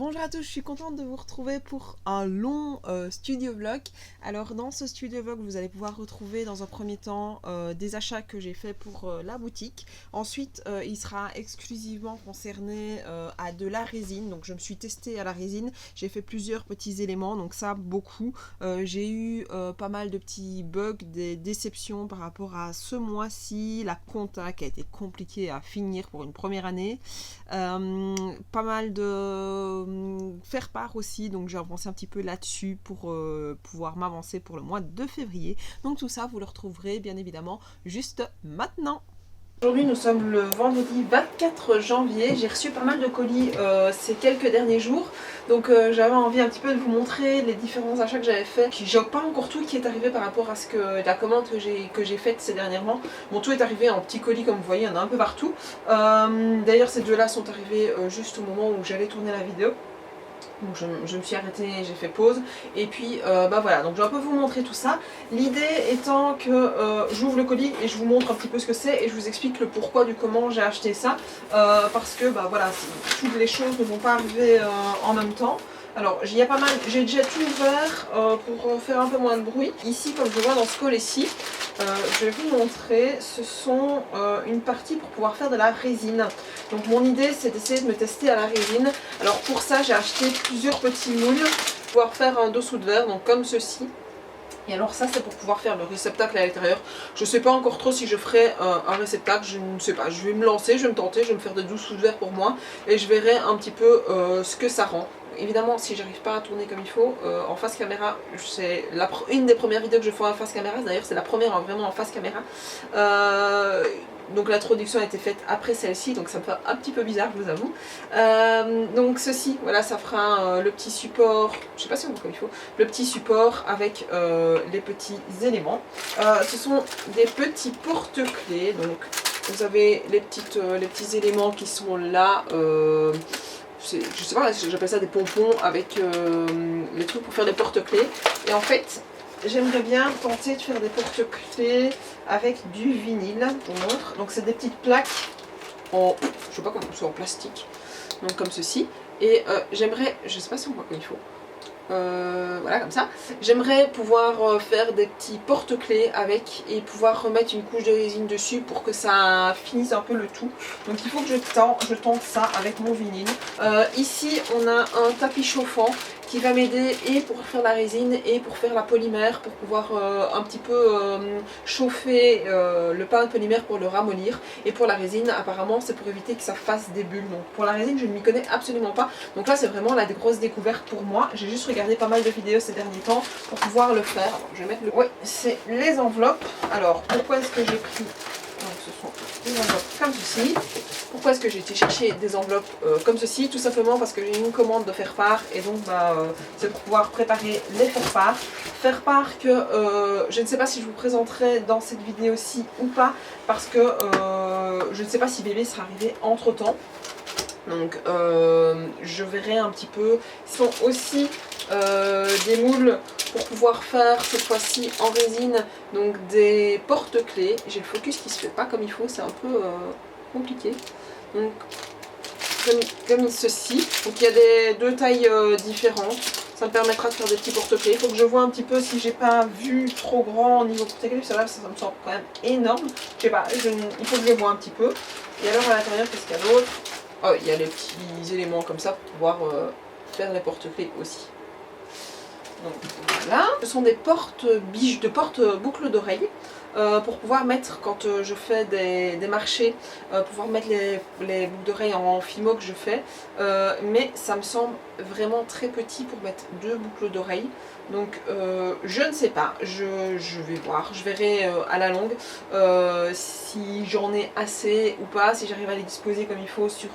Bonjour à tous, je suis contente de vous retrouver pour un long studio vlog. Alors dans ce studio vlog, vous allez pouvoir retrouver dans un premier temps des achats que j'ai fait pour la boutique. Ensuite, il sera exclusivement concerné à de la résine. Donc je me suis testée à la résine, j'ai fait plusieurs petits éléments, donc ça beaucoup. J'ai eu pas mal de petits bugs, des déceptions par rapport à ce mois-ci, la compta qui a été compliquée à finir pour une première année. Pas mal de faire part aussi, donc j'ai avancé un petit peu là-dessus pour pouvoir m'avancer pour le mois de février. Donc tout ça vous le retrouverez bien évidemment juste maintenant. Aujourd'hui nous sommes le vendredi 24 janvier, j'ai reçu pas mal de colis ces quelques derniers jours, donc j'avais envie un petit peu de vous montrer les différents achats que j'avais fait. J'ai pas encore tout qui est arrivé par rapport à la commande que j'ai faite ces dernièrement. Bon, tout est arrivé en petits colis comme vous voyez, il y en a un peu partout. D'ailleurs ces deux là sont arrivés juste au moment où j'allais tourner la vidéo. Donc je me suis arrêtée, j'ai fait pause et puis bah voilà, donc je vais un peu vous montrer tout ça. L'idée étant que j'ouvre le colis et je vous montre un petit peu ce que c'est et je vous explique le pourquoi du comment j'ai acheté ça parce que bah voilà, toutes les choses ne vont pas arriver en même temps. Alors il y a pas mal, j'ai déjà tout ouvert pour faire un peu moins de bruit. Ici comme je vois dans ce col-ci, je vais vous montrer, ce sont une partie pour pouvoir faire de la résine. Donc mon idée c'est d'essayer de me tester à la résine. Alors pour ça j'ai acheté plusieurs petits moules pour pouvoir faire un dessous de verre, donc comme ceci. Et alors ça c'est pour pouvoir faire le réceptacle à l'intérieur. Je ne sais pas encore trop si je ferai un réceptacle, je ne sais pas. Je vais me lancer, je vais me tenter, je vais me faire des dessous de verre pour moi. Et je verrai un petit peu ce que ça rend. Évidemment si j'arrive pas à tourner comme il faut, en face caméra, c'est une des premières vidéos que je ferai en face caméra. D'ailleurs c'est la première vraiment en face caméra. Donc l'introduction a été faite après celle-ci, donc ça me fait un petit peu bizarre, je vous avoue. Donc ceci, voilà, ça fera le petit support, je sais pas si on voit comme il faut, le petit support avec les petits éléments. Ce sont des petits porte-clés, donc vous avez les petits éléments qui sont là. Je sais pas, j'appelle ça des pompons avec les trucs pour faire des porte-clés. Et en fait, j'aimerais bien tenter de faire des porte-clés avec du vinyle, je vous montre. Donc c'est des petites plaques en, je sais pas comment, soit en plastique, donc comme ceci. Et j'aimerais, je sais pas si on voit comme il faut. Voilà comme ça. J'aimerais pouvoir faire des petits porte-clés avec et pouvoir remettre une couche de résine dessus pour que ça finisse un peu le tout. Donc il faut que je tente ça avec mon vinyle. Ici on a un tapis chauffant qui va m'aider et pour faire la résine et pour faire la polymère, pour pouvoir un petit peu chauffer le pain de polymère pour le ramollir. Et pour la résine apparemment c'est pour éviter que ça fasse des bulles. Donc pour la résine je ne m'y connais absolument pas. Donc là c'est vraiment la grosse découverte pour moi. J'ai juste regardé pas mal de vidéos ces derniers temps pour pouvoir le faire. Alors, je vais mettre le... Oui, c'est les enveloppes. Alors pourquoi est-ce que j'ai pris... Donc, ce sont des enveloppes comme ceci. Pourquoi est-ce que j'ai été chercher des enveloppes comme ceci? Tout simplement parce que j'ai une commande de faire part et donc c'est pour pouvoir préparer les faire part. Faire part que je ne sais pas si je vous présenterai dans cette vidéo-ci ou pas parce que je ne sais pas si bébé sera arrivé entre temps. Donc je verrai un petit peu. Ils sont aussi des moules pour pouvoir faire cette fois-ci en résine, donc des porte-clés. J'ai le focus qui se fait pas comme il faut, c'est un peu compliqué. Donc comme ceci. Donc il y a deux tailles différentes. Ça me permettra de faire des petits porte-clés. Il faut que je vois un petit peu si j'ai pas vu trop grand au niveau porte-clés. Ça me semble quand même énorme. Je sais pas, il faut que je vois un petit peu. Et alors à l'intérieur, qu'est-ce qu'il y a d'autre? Oh, il y a les petits éléments comme ça pour pouvoir faire les porte-clés aussi. Donc voilà. Ce sont des porte-biches, de porte-boucles d'oreilles. Pour pouvoir mettre, quand je fais des marchés, pouvoir mettre les boucles d'oreilles en fimo que je fais, mais ça me semble vraiment très petit pour mettre deux boucles d'oreilles. Donc je ne sais pas, je vais voir, je verrai à la longue si j'en ai assez ou pas, si j'arrive à les disposer comme il faut sur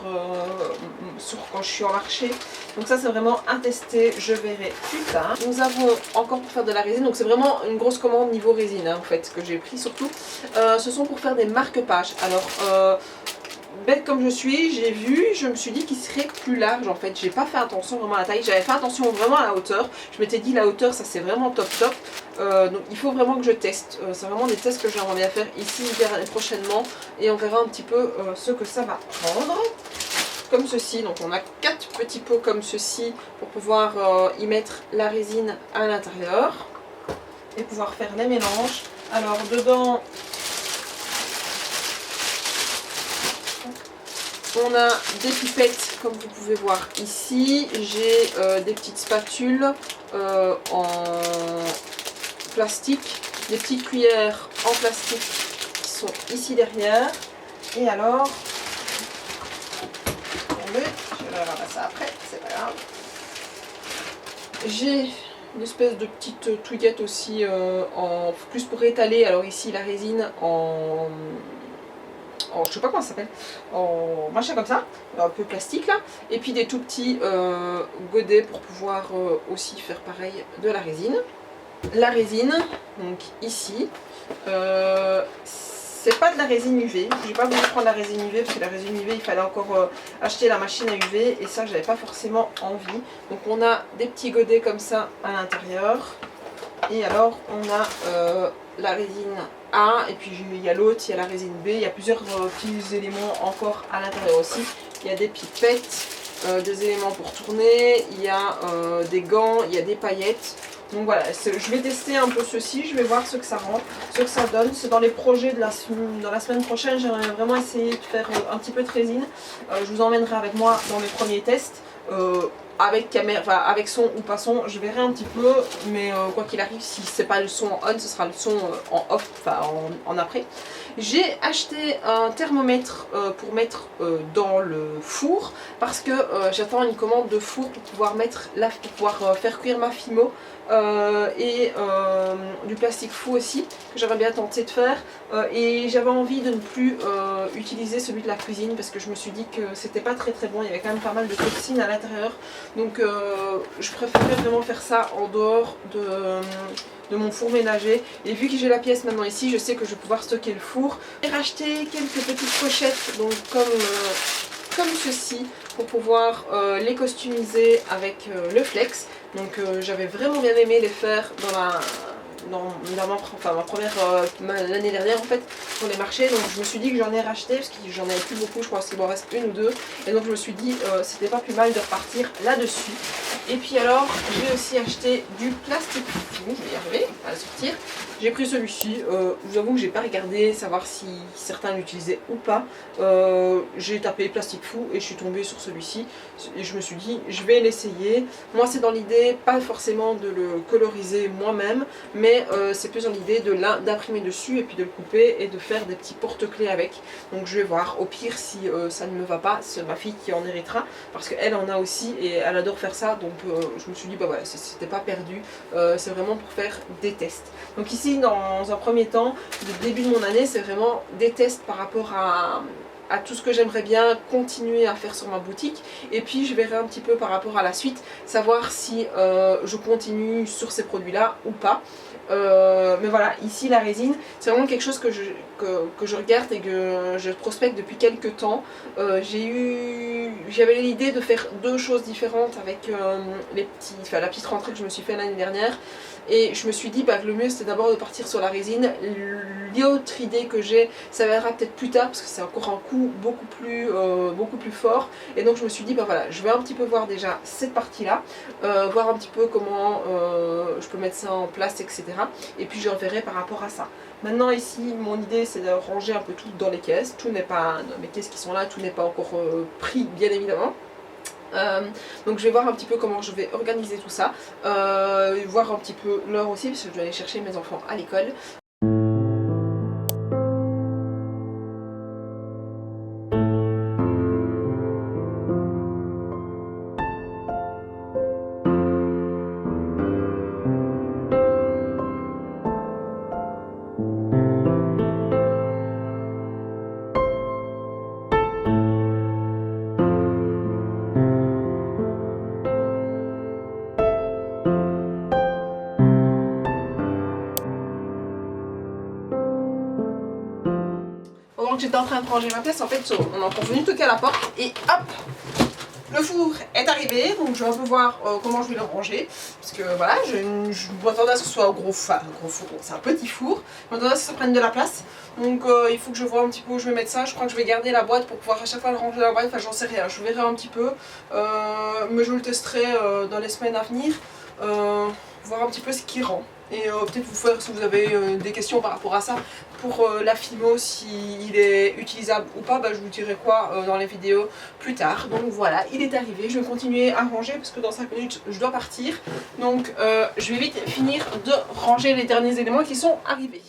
quand je suis en marché. Donc ça c'est vraiment à tester, je verrai plus tard. Nous avons encore pour faire de la résine, donc c'est vraiment une grosse commande niveau résine hein, en fait que j'ai pris surtout. Ce sont pour faire des marque-pages. Alors bête comme je suis, j'ai vu, je me suis dit qu'il serait plus large en fait. J'ai pas fait attention vraiment à la taille, j'avais fait attention vraiment à la hauteur. Je m'étais dit la hauteur ça c'est vraiment top. Donc il faut vraiment que je teste. C'est vraiment des tests que j'aimerais bien faire ici prochainement et on verra un petit peu ce que ça va prendre. comme ceci. Donc on a 4 petits pots comme ceci pour pouvoir y mettre la résine à l'intérieur et pouvoir faire les mélanges. Alors dedans, on a des pipettes comme vous pouvez voir ici. J'ai des petites spatules en plastique, des petites cuillères en plastique qui sont ici derrière. Et alors, attendez, je vais la ramasser après, c'est pas grave. J'ai une espèce de petite touillette aussi en plus pour étaler. Alors ici la résine en je sais pas comment ça s'appelle, en machin comme ça, un peu plastique là, et puis des tout petits godets pour pouvoir aussi faire pareil de la résine. La résine, donc ici, c'est pas de la résine UV, j'ai pas voulu prendre la résine UV parce que la résine UV il fallait encore acheter la machine à UV et ça j'avais pas forcément envie. Donc on a des petits godets comme ça à l'intérieur et alors on a la résine A et puis il y a l'autre, il y a la résine B, il y a plusieurs petits éléments encore à l'intérieur aussi. Il y a des pipettes, des éléments pour tourner, il y a des gants, il y a des paillettes. Donc voilà, je vais tester un peu ceci, je vais voir ce que ça rend, ce que ça donne. C'est dans les projets de dans la semaine prochaine, j'aimerais vraiment essayer de faire un petit peu de résine. Je vous emmènerai avec moi dans mes premiers tests. Avec caméra, enfin avec son ou pas son, je verrai un petit peu, mais quoi qu'il arrive, si c'est pas le son en on, ce sera le son en off, enfin en après. J'ai acheté un thermomètre pour mettre dans le four parce que j'attends une commande de four pour pouvoir faire cuire ma fimo et du plastique fou aussi que j'aurais bien tenté de faire et j'avais envie de ne plus utiliser celui de la cuisine parce que je me suis dit que c'était pas très bon, il y avait quand même pas mal de toxines à l'intérieur. Donc je préférais vraiment faire ça en dehors de mon four ménager. Et vu que j'ai la pièce maintenant ici, je sais que je vais pouvoir stocker le four. J'ai racheté quelques petites pochettes donc comme ceci pour pouvoir les customiser avec le flex. Donc j'avais vraiment bien aimé les faire ma première l'année dernière en fait pour les marchés, donc je me suis dit que j'en ai racheté parce que j'en avais plus beaucoup, je pense qu'il m'en reste une ou deux et donc je me suis dit c'était pas plus mal de repartir là-dessus. Et puis alors j'ai aussi acheté du plastique fou, je vais y arriver à le sortir. J'ai pris celui-ci, je vous avoue que j'ai pas regardé savoir si certains l'utilisaient ou pas. J'ai tapé plastique fou et je suis tombée sur celui-ci et je me suis dit je vais l'essayer. Moi c'est dans l'idée pas forcément de le coloriser moi-même, mais c'est plus dans l'idée d'imprimer dessus et puis de le couper et de faire des petits porte-clés avec. Donc je vais voir, au pire si ça ne me va pas, c'est ma fille qui en héritera parce qu'elle en a aussi et elle adore faire ça, donc je me suis dit bah voilà, c'était pas perdu, c'est vraiment pour faire des tests. Donc ici dans un premier temps, le début de mon année c'est vraiment des tests par rapport à tout ce que j'aimerais bien continuer à faire sur ma boutique et puis je verrai un petit peu par rapport à la suite, savoir si je continue sur ces produits là ou pas. Mais voilà, ici la résine, c'est vraiment quelque chose que je regarde et que je prospecte depuis quelques temps. J'avais l'idée de faire deux choses différentes avec la petite rentrée que je me suis fait l'année dernière. Et je me suis dit que le mieux c'était d'abord de partir sur la résine. L'autre idée que j'ai, ça viendra peut-être plus tard parce que c'est encore un coût beaucoup plus fort. Et donc je me suis dit voilà, je vais un petit peu voir déjà cette partie là, voir un petit peu comment je peux mettre ça en place, etc. Et puis je reverrai par rapport à ça. Maintenant ici, mon idée c'est de ranger un peu tout dans les caisses. Tout n'est pas, dans mes caisses qui sont là, tout n'est pas encore pris bien évidemment. Donc je vais voir un petit peu comment je vais organiser tout ça, voir un petit peu l'heure aussi parce que je dois aller chercher mes enfants à l'école. Pendant que j'étais en train de ranger ma pièce, en fait, on est encore venu toquer à la porte et hop, Le four est arrivé, donc je vais un peu voir comment je vais le ranger. Parce que voilà, je m'attendais à ce que ce soit un gros four, c'est un petit four. Je m'attendais à ce que ça prenne de la place. Donc il faut que je vois un petit peu où je vais mettre ça. Je crois que je vais garder la boîte pour pouvoir à chaque fois le ranger dans la boîte. Enfin, j'en sais rien, je verrai un petit peu. Mais je le testerai dans les semaines à venir. Voir un petit peu ce qui rend. Et peut-être vous faire, si vous avez des questions par rapport à ça, pour la Fimo, s'il est utilisable ou pas, je vous dirai quoi dans les vidéos plus tard. Donc voilà, il est arrivé, je vais continuer à ranger parce que dans 5 minutes je dois partir. Donc je vais vite finir de ranger les derniers éléments qui sont arrivés.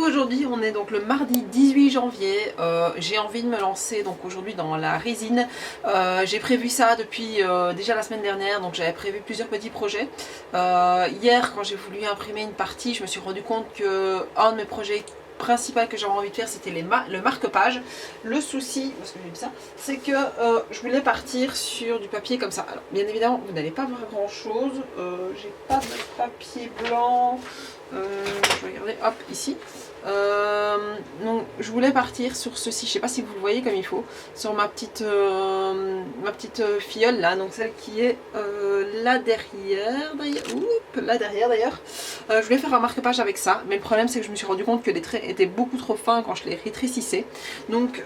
Aujourd'hui, on est donc le mardi 18 janvier, j'ai envie de me lancer donc aujourd'hui dans la résine. J'ai prévu ça depuis déjà la semaine dernière, donc j'avais prévu plusieurs petits projets. Hier, quand j'ai voulu imprimer une partie, je me suis rendu compte que un de mes projets principal que j'avais envie de faire, c'était le marque-page. Le souci, parce que j'ai dit ça, c'est que je voulais partir sur du papier comme ça. Alors bien évidemment, vous n'allez pas voir grand chose, j'ai pas de papier blanc, je vais regarder, hop, ici. Donc je voulais partir sur ceci, je sais pas si vous le voyez comme il faut, sur ma petite fiole là, donc celle qui est là derrière d'ailleurs. Je voulais faire un marque-page avec ça, mais le problème c'est que je me suis rendu compte que les traits étaient beaucoup trop fins quand je les rétrécissais. Donc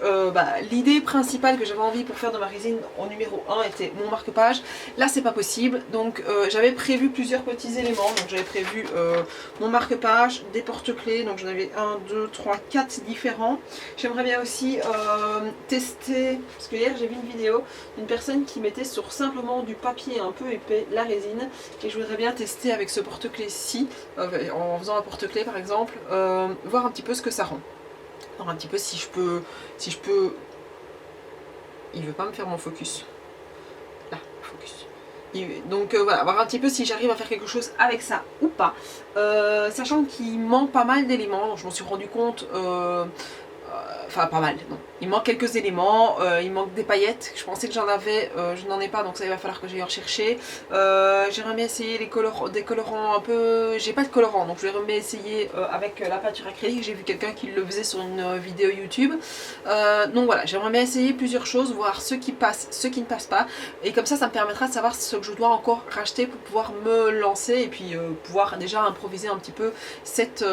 l'idée principale que j'avais envie pour faire de ma résine en numéro 1 était mon marque-page. Là c'est pas possible, donc j'avais prévu plusieurs petits éléments. Donc j'avais prévu mon marque-page, des porte-clés, donc j'en avais 1, 2, 3, 4 différents. J'aimerais bien aussi tester, parce que hier j'ai vu une vidéo d'une personne qui mettait sur simplement du papier un peu épais la résine, et je voudrais bien tester avec ce porte-clés-ci, en faisant un porte-clés par exemple, voir un petit peu ce que ça rend. Alors un petit peu si je peux... Il veut pas me faire mon focus. Là, focus. Donc voilà, voir un petit peu si j'arrive à faire quelque chose avec ça ou pas. Sachant qu'il manque pas mal d'éléments, je m'en suis rendu compte, enfin pas mal, non. Il manque quelques éléments, il manque des paillettes, je pensais que j'en avais, je n'en ai pas, donc ça il va falloir que j'aille en chercher. J'aimerais bien essayer des colorants un peu, j'ai pas de colorant, donc je vais bien essayer avec la peinture acrylique, j'ai vu quelqu'un qui le faisait sur une vidéo YouTube. Donc voilà, j'aimerais bien essayer plusieurs choses, voir ce qui passe, ce qui ne passe pas, et comme ça me permettra de savoir ce que je dois encore racheter pour pouvoir me lancer et puis pouvoir déjà improviser un petit peu cette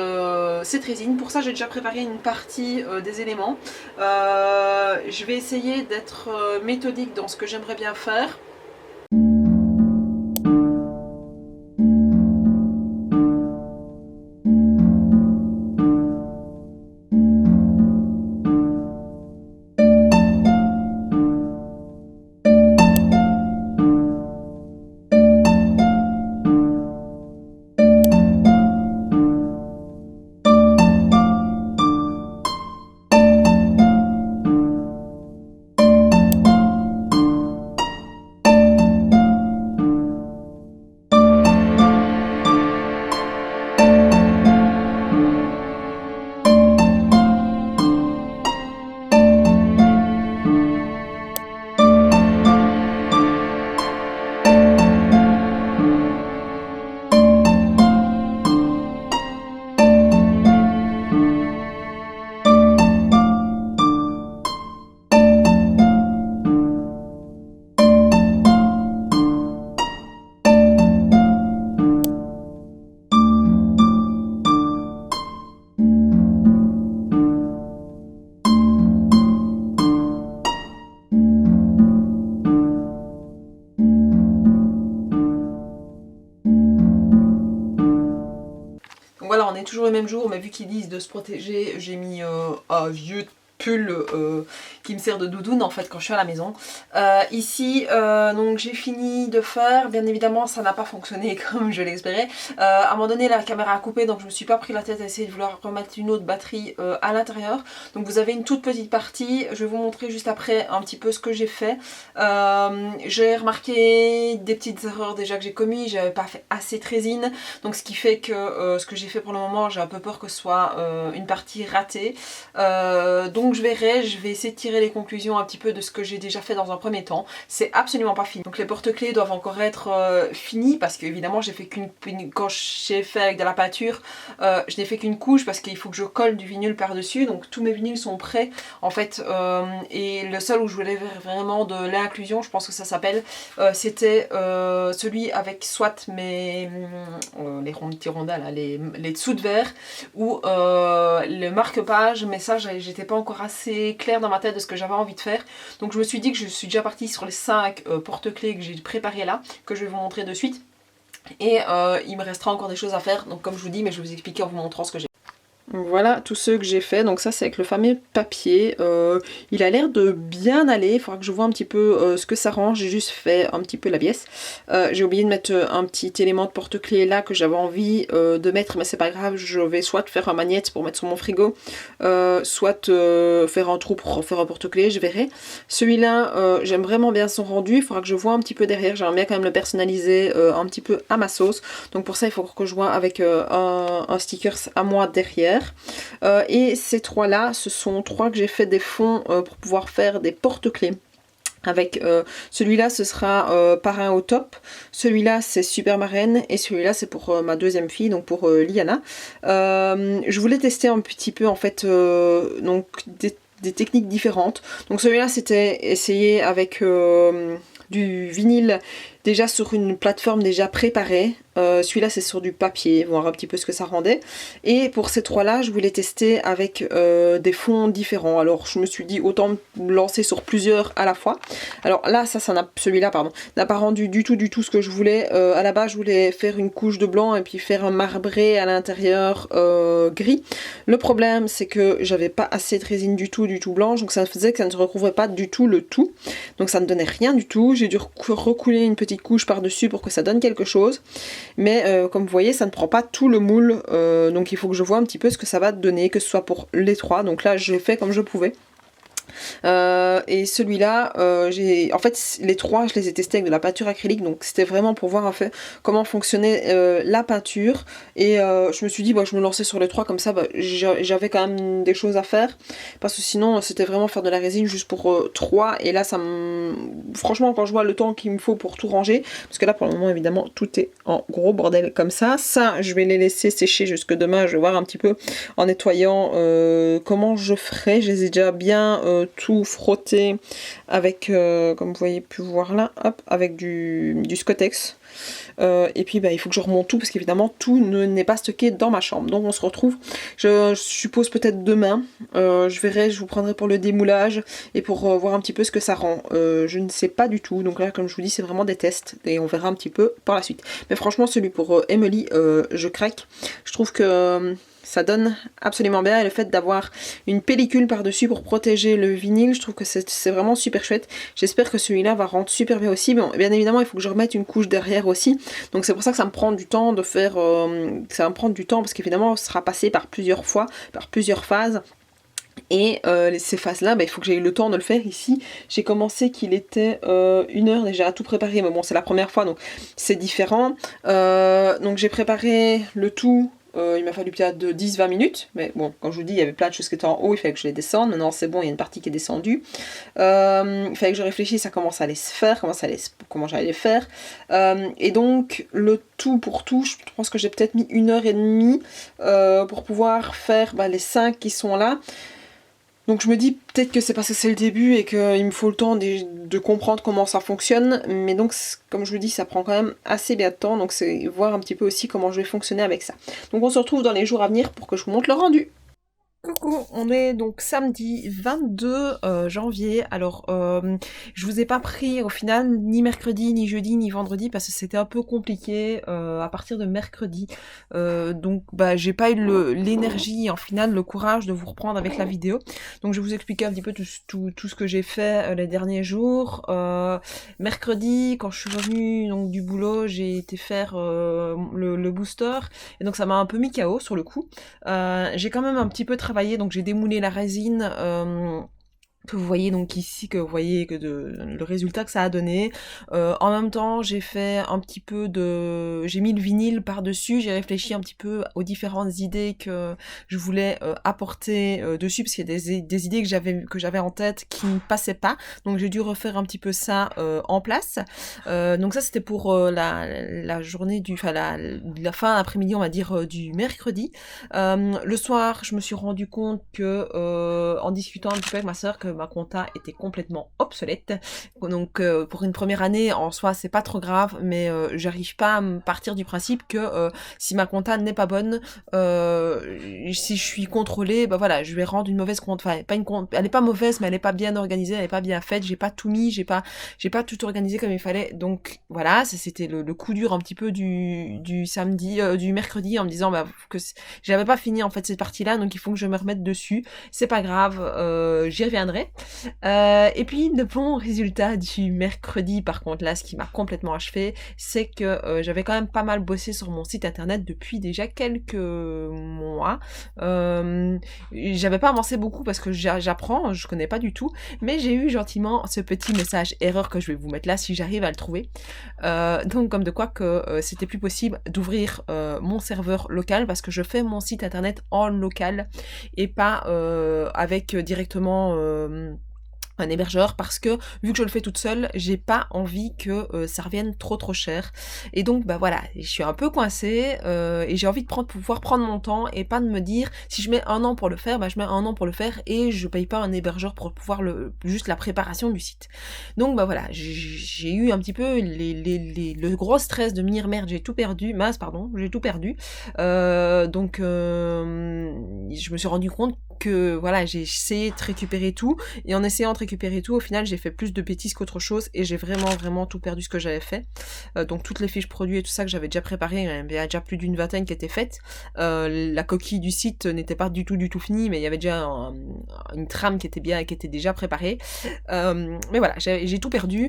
résine. Pour ça j'ai déjà préparé une partie des éléments. Je vais essayer d'être méthodique dans ce que j'aimerais bien faire. Voilà, on est toujours le même jour, mais vu qu'ils disent de se protéger, j'ai mis un vieux pull qui me sert de doudoune en fait quand je suis à la maison. Ici, donc j'ai fini de faire, bien évidemment ça n'a pas fonctionné comme je l'espérais. À un moment donné la caméra a coupé, donc je me suis pas pris la tête à essayer de vouloir remettre une autre batterie à l'intérieur. Donc vous avez une toute petite partie, je vais vous montrer juste après un petit peu ce que j'ai fait. J'ai remarqué des petites erreurs déjà que j'ai commis, j'avais pas fait assez de résine, donc ce qui fait que ce que j'ai fait pour le moment, j'ai un peu peur que ce soit une partie ratée. Donc je verrai, je vais essayer de tirer les conclusions un petit peu de ce que j'ai déjà fait dans un premier temps. C'est absolument pas fini. Donc les porte-clés doivent encore être finis parce qu'évidemment j'ai fait quand j'ai fait avec de la peinture, je n'ai fait qu'une couche parce qu'il faut que je colle du vinyle par-dessus. Donc tous mes vinyles sont prêts en fait. Et le seul où je voulais vraiment de l'inclusion, je pense que ça s'appelle, c'était celui avec soit les petits rondins là, les dessous de verre ou le marque-page, mais ça j'étais pas encore assez claire dans ma tête de ce que j'avais envie de faire. Donc je me suis dit que je suis déjà partie sur les 5 porte-clés que j'ai préparés là, que je vais vous montrer de suite. Et il me restera encore des choses à faire, donc comme je vous dis, mais je vais vous expliquer en vous montrant ce que j'ai. Voilà tous ceux que j'ai fait, donc ça c'est avec le fameux papier, il a l'air de bien aller, il faudra que je vois un petit peu ce que ça rend, j'ai juste fait un petit peu la pièce. J'ai oublié de mettre un petit élément de porte-clés là que j'avais envie de mettre, mais c'est pas grave, je vais soit faire un magnète pour mettre sur mon frigo, soit faire un trou pour faire un porte-clés, je verrai. Celui-là, j'aime vraiment bien son rendu, il faudra que je vois un petit peu derrière, j'aimerais bien quand même le personnaliser un petit peu à ma sauce, donc pour ça il faut que je vois avec un stickers à moi derrière. Et ces trois là, ce sont trois que j'ai fait des fonds pour pouvoir faire des porte-clés. Avec celui-là ce sera parrain au top, celui-là c'est super marraine et celui-là c'est pour ma deuxième fille, donc pour Liana. Je voulais tester un petit peu en fait donc des techniques différentes. Donc celui-là c'était essayer avec du vinyle déjà sur une plateforme déjà préparée. Celui-là c'est sur du papier, voir un petit peu ce que ça rendait. Et pour ces trois-là, je voulais tester avec des fonds différents. Alors je me suis dit autant me lancer sur plusieurs à la fois. Alors là, celui-là pardon, n'a pas rendu du tout ce que je voulais. À la base, je voulais faire une couche de blanc et puis faire un marbré à l'intérieur gris. Le problème, c'est que j'avais pas assez de résine du tout blanche, donc ça faisait que ça ne recouvrait pas du tout le tout. Donc ça ne donnait rien du tout. J'ai dû recouler une petite couche par-dessus pour que ça donne quelque chose. Mais comme vous voyez, ça ne prend pas tout le moule, donc il faut que je vois un petit peu ce que ça va donner, que ce soit pour les trois. Donc là, j'ai fait comme je pouvais. Et celui-là, en fait les trois je les ai testés avec de la peinture acrylique, donc c'était vraiment pour voir en fait comment fonctionnait la peinture. Et je me suis dit je me lançais sur les trois, comme ça j'avais quand même des choses à faire, parce que sinon c'était vraiment faire de la résine juste pour trois. Et là franchement, quand je vois le temps qu'il me faut pour tout ranger, parce que là pour le moment évidemment tout est en gros bordel comme ça, je vais les laisser sécher jusque demain. Je vais voir un petit peu en nettoyant comment je ferai. Je les ai déjà bien tout frotté avec, comme vous voyez pu voir là, hop, avec du Scottex. Et puis il faut que je remonte tout, parce qu'évidemment tout n'est pas stocké dans ma chambre. Donc on se retrouve, je suppose peut-être demain, je verrai, je vous prendrai pour le démoulage et pour voir un petit peu ce que ça rend. Je ne sais pas du tout, donc là comme je vous dis c'est vraiment des tests et on verra un petit peu par la suite. Mais franchement celui pour Emily, je craque. Je trouve que ça donne absolument bien, et le fait d'avoir une pellicule par-dessus pour protéger le vinyle, je trouve que c'est vraiment super chouette. J'espère que celui-là va rendre super bien aussi. Bon, bien évidemment, il faut que je remette une couche derrière aussi. Donc c'est pour ça que ça me prend du temps de faire... ça va me prendre du temps, parce qu'évidemment, ce sera passé par plusieurs fois, par plusieurs phases. Et ces phases-là, il faut que j'ai eu le temps de le faire. Ici, j'ai commencé qu'il était 1h déjà à tout préparer. Mais bon, c'est la première fois, donc c'est différent. Donc j'ai préparé le tout. Il m'a fallu peut-être de 10-20 minutes, mais bon, quand je vous dis, il y avait plein de choses qui étaient en haut, il fallait que je les descende. Maintenant c'est bon, il y a une partie qui est descendue. Il fallait que je réfléchisse à comment ça allait se faire, comment j'allais les faire. Et donc le tout pour tout, je pense que j'ai peut-être mis 1h30 pour pouvoir faire les 5 qui sont là. Donc je me dis peut-être que c'est parce que c'est le début et qu'il me faut le temps de comprendre comment ça fonctionne. Mais donc comme je vous dis, ça prend quand même assez bien de temps. Donc c'est voir un petit peu aussi comment je vais fonctionner avec ça. Donc on se retrouve dans les jours à venir pour que je vous montre le rendu. Coucou, on est donc samedi 22 janvier. Alors, je vous ai pas pris au final ni mercredi, ni jeudi, ni vendredi parce que c'était un peu compliqué à partir de mercredi. Donc, bah, j'ai pas eu l'énergie, en final, le courage de vous reprendre avec la vidéo. Donc, je vais vous expliquer un petit peu tout ce que j'ai fait les derniers jours. Mercredi, quand je suis revenue donc, du boulot, j'ai été faire le booster. Et donc, ça m'a un peu mis KO sur le coup. J'ai quand même un petit peu travaillé, donc j'ai démoulé la résine que vous voyez donc ici, que vous voyez le résultat que ça a donné. En même temps, j'ai fait un petit peu j'ai mis le vinyle par-dessus, j'ai réfléchi un petit peu aux différentes idées que je voulais apporter dessus, parce qu'il y a des idées que j'avais en tête qui ne passaient pas, donc j'ai dû refaire un petit peu ça en place. Donc ça c'était pour la journée la fin d'après-midi, on va dire, du mercredi. Le soir, je me suis rendu compte que, en discutant un petit peu avec ma sœur, que ma compta était complètement obsolète. Donc, pour une première année, en soi, c'est pas trop grave, mais j'arrive pas à me partir du principe que si ma compta n'est pas bonne, si je suis contrôlée, bah voilà, je vais rendre une mauvaise compte. Enfin, elle est pas mauvaise, mais elle est pas bien organisée, elle est pas bien faite. J'ai pas tout mis, j'ai pas tout organisé comme il fallait. Donc voilà, c'était le coup dur un petit peu du samedi, du mercredi, en me disant bah que j'avais pas fini en fait cette partie-là, donc il faut que je me remette dessus. C'est pas grave, j'y reviendrai. Et puis le bon résultat du mercredi, par contre là, ce qui m'a complètement achevé, c'est que j'avais quand même pas mal bossé sur mon site internet depuis déjà quelques mois. J'avais pas avancé beaucoup parce que j'apprends, je connais pas du tout, mais j'ai eu gentiment ce petit message erreur que je vais vous mettre là si j'arrive à le trouver. Donc comme de quoi que c'était plus possible d'ouvrir mon serveur local parce que je fais mon site internet en local et pas avec directement un hébergeur, parce que vu que je le fais toute seule, j'ai pas envie que ça revienne trop cher. Et donc bah voilà, je suis un peu coincée et j'ai envie de pouvoir prendre mon temps et pas de me dire si je mets 1 an pour le faire, bah je mets 1 an pour le faire et je paye pas un hébergeur pour pouvoir juste la préparation du site. Donc bah voilà, j'ai eu un petit peu le gros stress de me dire merde, j'ai tout perdu, j'ai tout perdu. Donc je me suis rendu compte que voilà, j'ai essayé de récupérer tout, et en essayant de récupérer tout, au final j'ai fait plus de bêtises qu'autre chose, et j'ai vraiment tout perdu ce que j'avais fait. Donc toutes les fiches produits et tout ça que j'avais déjà préparé, il y en avait déjà plus d'une vingtaine qui étaient faites. La coquille du site n'était pas du tout finie, mais il y avait déjà une trame qui était déjà préparée. Mais voilà, j'ai tout perdu.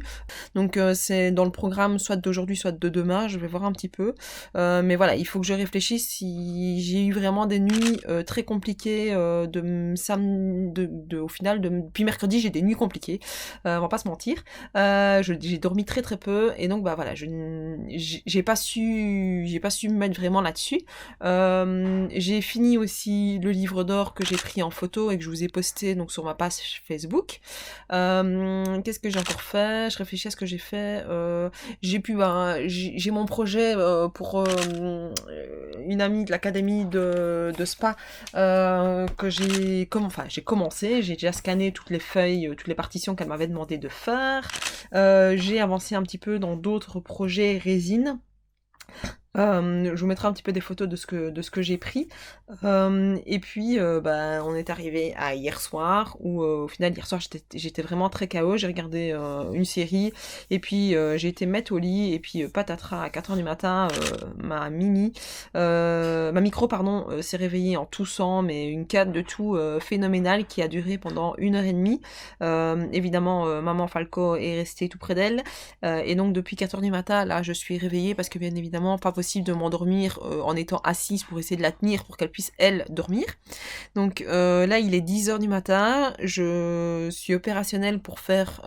Donc c'est dans le programme soit d'aujourd'hui, soit de demain, je vais voir un petit peu. Mais voilà, il faut que je réfléchisse. Si j'ai eu vraiment des nuits très compliquées au final, depuis mercredi, j'ai des nuits compliquées. On va pas se mentir. J'ai dormi très peu, et donc bah voilà, j'ai pas su me mettre vraiment là-dessus. J'ai fini aussi le livre d'or que j'ai pris en photo et que je vous ai posté donc sur ma page Facebook. Qu'est-ce que j'ai encore fait? Je réfléchis à ce que j'ai fait. J'ai mon projet pour une amie de l'académie de spa que j'ai commencé. J'ai déjà scanné toutes les feuilles, toutes les partitions qu'elle m'avait demandé de faire. J'ai avancé un petit peu dans d'autres projets résine. Je vous mettrai un petit peu des photos de ce que j'ai pris. Et puis on est arrivé à hier soir, où au final hier soir j'étais vraiment très KO. J'ai regardé une série, et puis j'ai été mettre au lit, et puis patatras, à 4h du matin, ma micro s'est réveillée en toussant, mais une canne de tout phénoménale qui a duré pendant 1h30. Évidemment maman Falco est restée tout près d'elle, et donc depuis 4h du matin là je suis réveillée, parce que bien évidemment pas possible de m'endormir en étant assise pour essayer de la tenir pour qu'elle puisse elle dormir. Donc là il est 10h du matin, je suis opérationnelle pour faire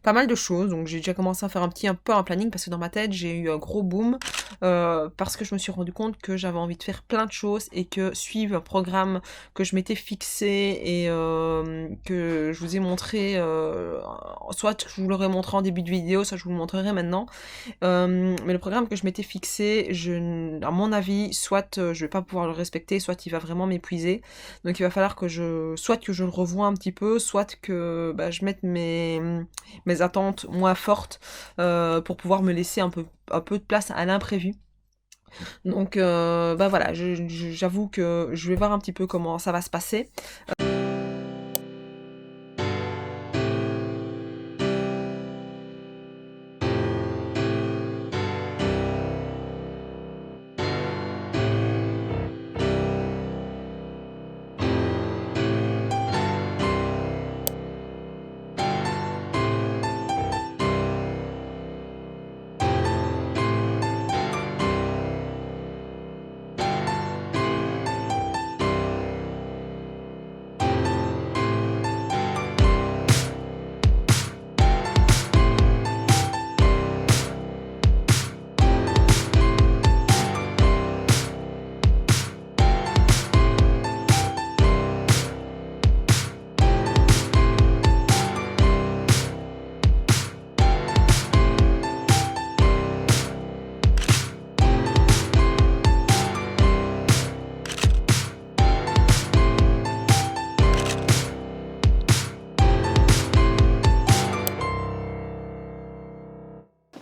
pas mal de choses, donc j'ai déjà commencé à faire un peu un planning, parce que dans ma tête j'ai eu un gros boom parce que je me suis rendu compte que j'avais envie de faire plein de choses, et que suivre un programme que je m'étais fixé et que je vous ai montré, soit je vous l'aurais montré en début de vidéo, soit je vous le montrerai maintenant, mais le programme que je m'étais fixé, à mon avis, soit je vais pas pouvoir le respecter, soit il va vraiment m'épuiser. Donc il va falloir soit que je le revoie un petit peu, soit que je mette mes attentes moins fortes pour pouvoir me laisser un peu de place à l'imprévu. Donc bah voilà, j'avoue que je vais voir un petit peu comment ça va se passer.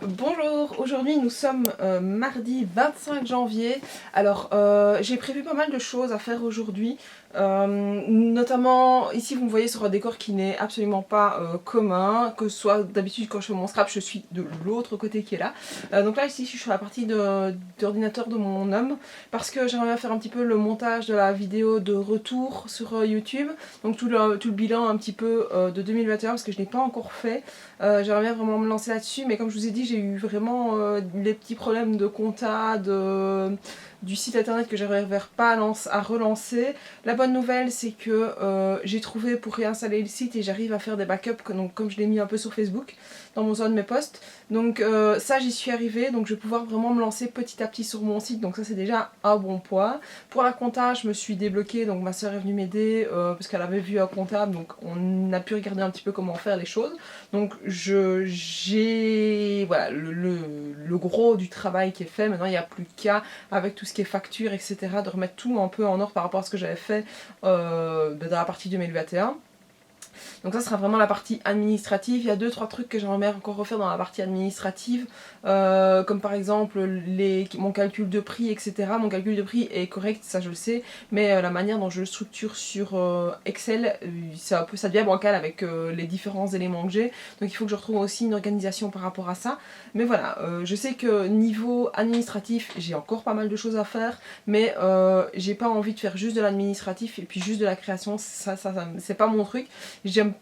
Bonjour, aujourd'hui nous sommes mardi 25 janvier. Alors j'ai prévu pas mal de choses à faire aujourd'hui, notamment ici vous me voyez sur un décor qui n'est absolument pas commun, que ce soit d'habitude quand je fais mon scrap je suis de l'autre côté qui est là. Donc là ici je suis sur la partie d'ordinateur de mon homme parce que j'aimerais bien faire un petit peu le montage de la vidéo de retour sur YouTube, donc tout le bilan un petit peu de 2021 parce que je n'ai pas encore fait. J'aimerais bien vraiment me lancer là-dessus, mais comme je vous ai dit, j'ai eu vraiment les petits problèmes de compta, du site internet que j'arriverai pas à relancer. La bonne nouvelle, c'est que j'ai trouvé pour réinstaller le site et j'arrive à faire des backups, donc, comme je l'ai mis un peu sur Facebook, dans mon zone de mes posts. Donc ça, j'y suis arrivée, donc je vais pouvoir vraiment me lancer petit à petit sur mon site, donc ça c'est déjà un bon point. Pour la compta, je me suis débloquée, donc ma soeur est venue m'aider parce qu'elle avait vu un comptable, donc on a pu regarder un petit peu comment faire les choses. Donc j'ai voilà, le gros du travail qui est fait. Maintenant il n'y a plus qu'à, avec tout ce qui est facture, etc., de remettre tout un peu en ordre par rapport à ce que j'avais fait dans la partie 2021. Donc ça sera vraiment la partie administrative. Il y a 2-3 trucs que j'aimerais encore refaire dans la partie administrative, comme par exemple mon calcul de prix, etc. Mon calcul de prix est correct, ça je le sais, mais la manière dont je le structure sur Excel, ça devient bancal avec les différents éléments que j'ai. Donc il faut que je retrouve aussi une organisation par rapport à ça. Mais voilà, je sais que niveau administratif, j'ai encore pas mal de choses à faire, mais j'ai pas envie de faire juste de l'administratif et puis juste de la création, ça c'est pas mon truc.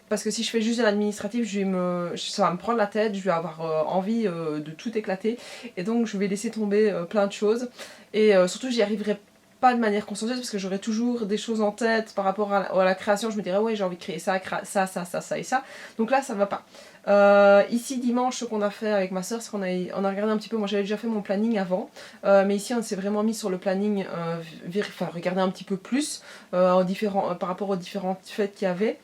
Parce que si je fais juste de l'administratif, ça va me prendre la tête, je vais avoir envie de tout éclater, et donc je vais laisser tomber plein de choses, et surtout j'y arriverai pas de manière consciencieuse parce que j'aurai toujours des choses en tête par rapport à la création. Je me dirais ouais, j'ai envie de créer ça et ça, donc là ça va pas. Ici dimanche, ce qu'on a fait avec ma soeur, c'est qu'on a regardé un petit peu. Moi j'avais déjà fait mon planning avant, mais ici on s'est vraiment mis sur le planning, regarder un petit peu plus par rapport aux différentes fêtes qu'il y avait.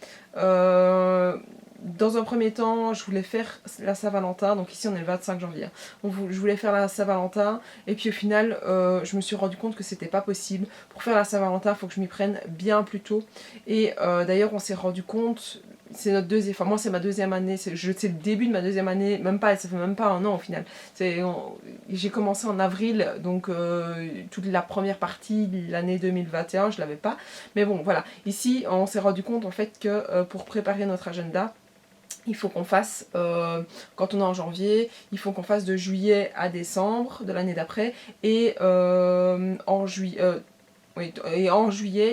Dans un premier temps, je voulais faire la Saint-Valentin, donc ici on est le 25 janvier. Donc, je voulais faire la Saint-Valentin, et puis au final, je me suis rendu compte que c'était pas possible. Pour faire la Saint-Valentin, il faut que je m'y prenne bien plus tôt. Et d'ailleurs, on s'est rendu compte, c'est notre deuxième, enfin moi c'est ma deuxième année, c'est le début de ma deuxième année, ça fait même pas un an au final. J'ai commencé en avril, donc toute la première partie de l'année 2021, je l'avais pas. Mais bon, voilà. Ici, on s'est rendu compte en fait que pour préparer notre agenda, il faut qu'on fasse, quand on est en janvier, il faut qu'on fasse de juillet à décembre de l'année d'après, et en juillet,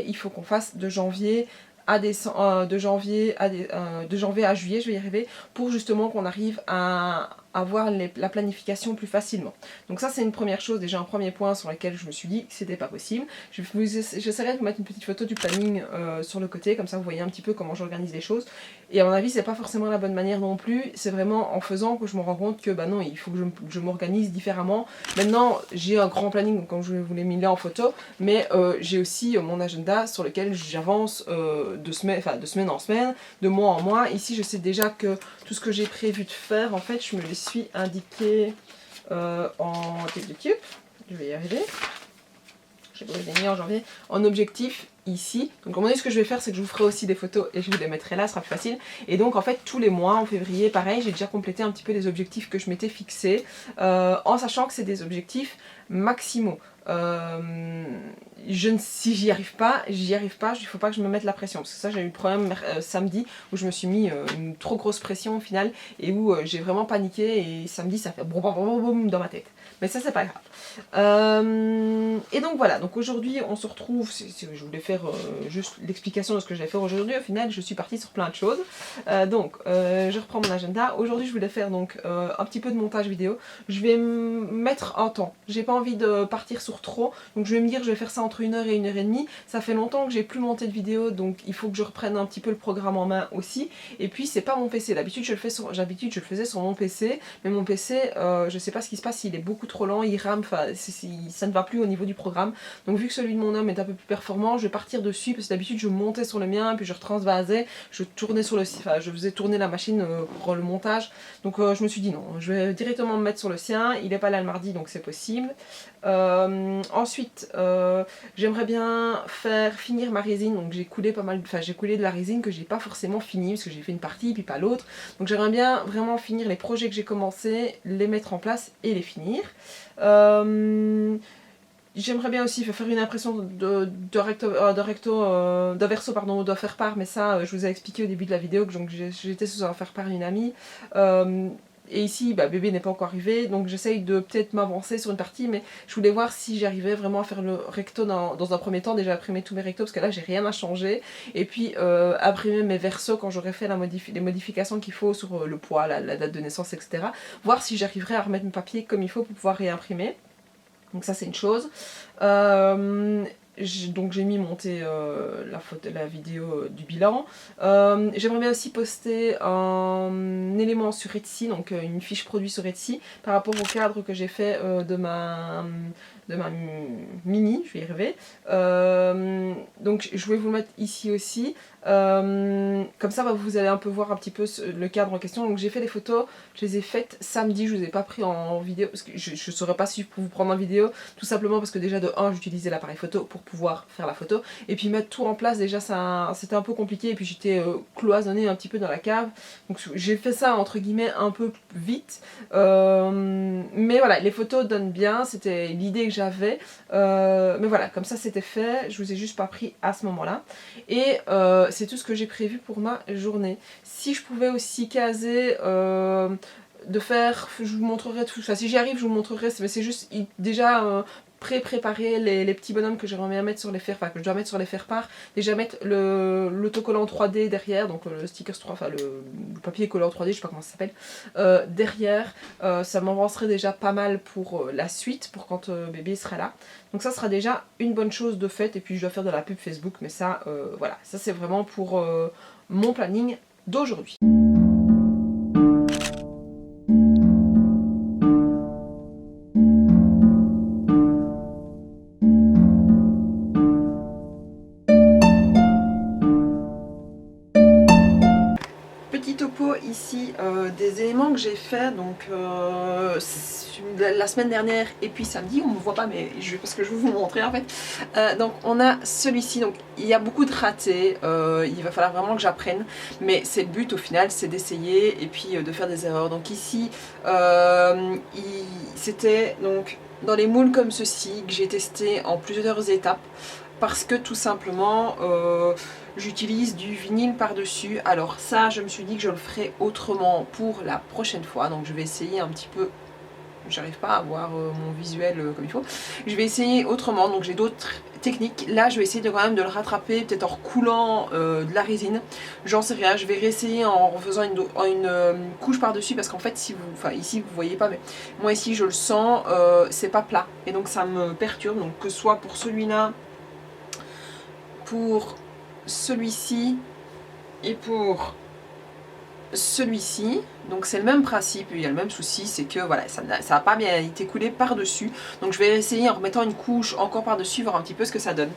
il faut qu'on fasse de janvier à de janvier à juillet, je vais y arriver, pour justement qu'on arrive à avoir la planification plus facilement. Donc ça c'est une première chose, déjà un premier point sur lequel je me suis dit que c'était pas possible. J'essaierai de vous mettre une petite photo du planning sur le côté, comme ça vous voyez un petit peu comment j'organise les choses. Et à mon avis c'est pas forcément la bonne manière non plus, c'est vraiment en faisant que je me rends compte que bah non, il faut que je m'organise différemment. Maintenant j'ai un grand planning, comme je vous l'ai mis là en photo, mais j'ai aussi mon agenda sur lequel j'avance de semaine en semaine, de mois en mois. Ici je sais déjà que tout ce que j'ai prévu de faire, en fait je me les suis indiqué en je vais y arriver. Je l'ai mis en janvier. En objectif, ici. Donc à un moment donné, ce que je vais faire, c'est que je vous ferai aussi des photos et je vous les mettrai là, ce sera plus facile. Et donc en fait tous les mois, en février, pareil, j'ai déjà complété un petit peu les objectifs que je m'étais fixés, en sachant que c'est des objectifs maximaux. Si j'y arrive pas, il faut pas que je me mette la pression, parce que ça j'ai eu le problème samedi où je me suis mis une trop grosse pression au final et où j'ai vraiment paniqué et samedi ça fait boum boum boum boum dans ma tête. Mais ça c'est pas grave. Et donc voilà, donc aujourd'hui on se retrouve, je voulais faire juste l'explication de ce que je vais faire aujourd'hui, au final je suis partie sur plein de choses. Je reprends mon agenda, aujourd'hui je voulais faire donc un petit peu de montage vidéo, je vais mettre un temps, j'ai pas envie de partir sur trop, donc je vais me dire je vais faire ça entre 1 heure et 1 heure et demie, ça fait longtemps que j'ai plus monté de vidéo donc il faut que je reprenne un petit peu le programme en main aussi, et puis c'est pas mon PC, d'habitude je le faisais sur mon PC, mais mon PC je sais pas ce qui se passe, il est beaucoup trop lent, il rame, enfin ça ne va plus au niveau du programme, donc vu que celui de mon homme est un peu plus performant, je vais partir dessus, parce que d'habitude je montais sur le mien, puis je retransvasais, je tournais sur le site, enfin je faisais tourner la machine pour le montage, donc je me suis dit non, je vais directement me mettre sur le sien, il est pas là le mardi donc c'est possible. Ensuite j'aimerais bien finir ma résine, donc j'ai coulé de la résine que j'ai pas forcément fini parce que j'ai fait une partie puis pas l'autre, donc j'aimerais bien vraiment finir les projets que j'ai commencé, les mettre en place et les finir. J'aimerais bien aussi faire une impression de verso pardon, de faire part, mais ça je vous ai expliqué au début de la vidéo que j'étais sous un faire part d'une amie. Et ici, bébé n'est pas encore arrivé, donc j'essaye de peut-être m'avancer sur une partie, mais je voulais voir si j'arrivais vraiment à faire le recto dans un premier temps, déjà imprimer tous mes rectos, parce que là j'ai rien à changer, et puis imprimer mes versos quand j'aurai fait les modifications qu'il faut sur le poids, la date de naissance, etc. Voir si j'arriverai à remettre mes papiers comme il faut pour pouvoir réimprimer. Donc ça c'est une chose. Donc j'ai mis monter la vidéo du bilan. J'aimerais bien aussi poster un élément sur Etsy, donc une fiche produit sur Etsy par rapport au cadre que j'ai fait de ma mini, je vais y arriver. Donc je vais vous le mettre ici aussi. Comme ça vous allez un peu voir un petit peu le cadre en question. Donc j'ai fait les photos, je les ai faites samedi, je ne les ai pas pris en vidéo parce que je ne saurais pas si je peux vous prendre en vidéo, tout simplement parce que déjà de 1 j'utilisais l'appareil photo pour pouvoir faire la photo, et puis mettre tout en place déjà c'était un peu compliqué, et puis j'étais cloisonnée un petit peu dans la cave, donc j'ai fait ça entre guillemets un peu vite, mais voilà, les photos donnent bien, c'était l'idée que j'avais, mais voilà, comme ça c'était fait, je vous ai juste pas pris à ce moment là, et c'est tout ce que j'ai prévu pour ma journée. Si je pouvais aussi caser de faire, je vous montrerai tout ça, si j'y arrive je vous montrerai, mais c'est juste déjà préparer les petits bonhommes que j'aimerais bien mettre sur les que je dois mettre sur les faire-part, déjà mettre l'autocollant 3D derrière, donc le stickers 3, le papier collant 3D, je sais pas comment ça s'appelle, derrière, ça m'avancerait déjà pas mal pour la suite, pour quand bébé sera là, donc ça sera déjà une bonne chose de fait, et puis je dois faire de la pub Facebook, mais ça, voilà, ça c'est vraiment pour mon planning d'aujourd'hui. Petit topo ici des éléments que j'ai fait donc la semaine dernière et puis samedi, on ne me voit pas mais parce que je vais vous montrer en fait. Donc on a celui-ci, donc il y a beaucoup de ratés, il va falloir vraiment que j'apprenne, mais c'est le but au final, c'est d'essayer et puis de faire des erreurs. Donc ici c'était donc dans les moules comme ceci que j'ai testé en plusieurs étapes, parce que tout simplement j'utilise du vinyle par dessus. Alors ça je me suis dit que je le ferai autrement pour la prochaine fois, donc je vais essayer un petit peu, j'arrive pas à voir mon visuel comme il faut, je vais essayer autrement, donc j'ai d'autres techniques. Là je vais essayer quand même de le rattraper, peut-être en recoulant de la résine, j'en sais rien, je vais réessayer en faisant une couche par dessus, parce qu'en fait ici vous voyez pas, mais moi ici je le sens, c'est pas plat et donc ça me perturbe, donc que ce soit pour celui-là, pour celui-ci et pour celui-ci, donc c'est le même principe, il y a le même souci, c'est que voilà, ça n'a pas bien été coulé par dessus, donc je vais essayer en remettant une couche encore par dessus, voir un petit peu ce que ça donne,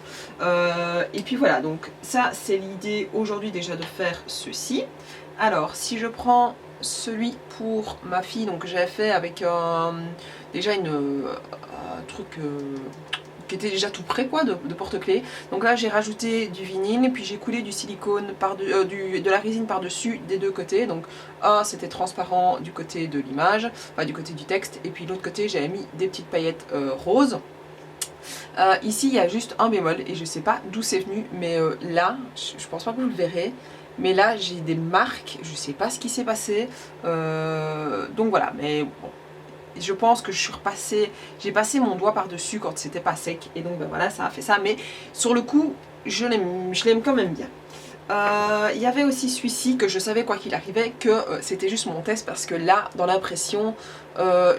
et puis voilà, donc ça c'est l'idée aujourd'hui déjà de faire ceci. Alors si je prends celui pour ma fille, donc j'avais fait avec déjà un truc qui était déjà tout prêt quoi, de porte-clés. Donc là j'ai rajouté du vinyle, puis j'ai coulé du silicone, de la résine par-dessus des deux côtés. Donc c'était transparent du côté de l'image, enfin du côté du texte, et puis l'autre côté j'avais mis des petites paillettes roses. Ici il y a juste un bémol et je sais pas d'où c'est venu, mais là je pense pas que vous le verrez, mais là j'ai des marques, je sais pas ce qui s'est passé, donc voilà, mais bon, je pense que je suis repassée, j'ai passé mon doigt par dessus quand c'était pas sec, et donc ben voilà, ça a fait ça, mais sur le coup je l'aime quand même bien. Il y avait aussi celui-ci que je savais quoi qu'il arrivait que c'était juste mon test, parce que là dans l'impression